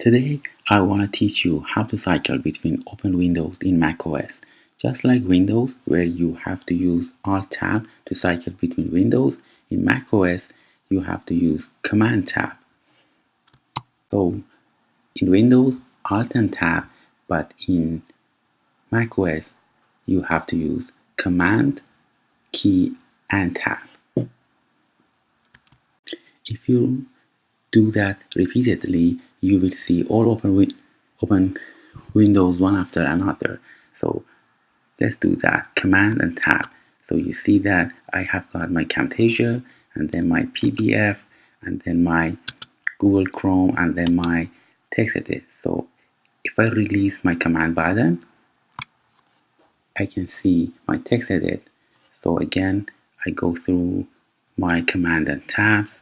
Today, I want to teach you how to cycle between open windows in macOS. Just like Windows, where you have to use Alt-Tab to cycle between windows, in macOS, you have to use Command-Tab. So, in Windows, Alt and Tab, but in macOS, you have to use Command, Key, and Tab. If you do that repeatedly, you will see all open windows one after another. So let's do that. Command and Tab. So you see that I have got my Camtasia, and then my PDF, and then my Google Chrome, and then my text edit. So if I release my command button, I can see my text edit. So again, I go through my command and tabs.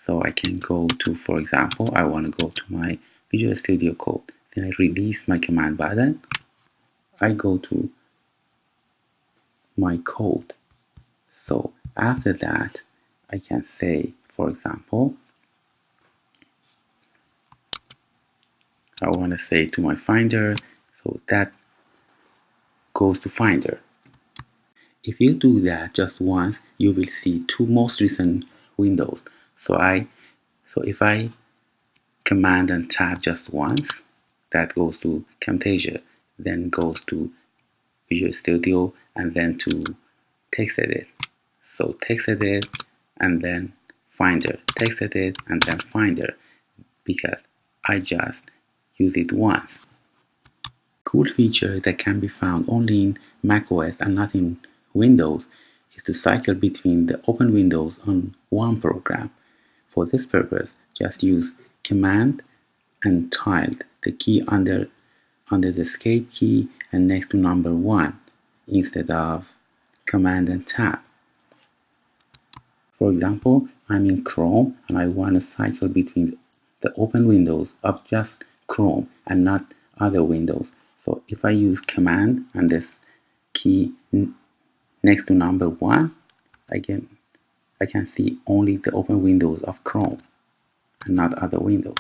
So I can go to, for example, I want to go to my Visual Studio Code. Then I release my command button. I go to my code. So after that, I can say, for example, I want to say to my Finder. So that goes to Finder. If you do that just once, you will see two most recent windows. So if I command and tab just once, that goes to Camtasia, then goes to Visual Studio, and then to text edit. So text edit and then Finder, text edit and then Finder, because I just use it once. Cool feature that can be found only in macOS and not in Windows is to cycle between the open windows on one program. For this purpose, just use Command and tilde, the key under the escape key and next to number 1, instead of Command and Tab. For example, I'm in Chrome and I want to cycle between the open windows of just Chrome and not other windows. So if I use Command and this key next to number 1, I can see only the open windows of Chrome and not other windows.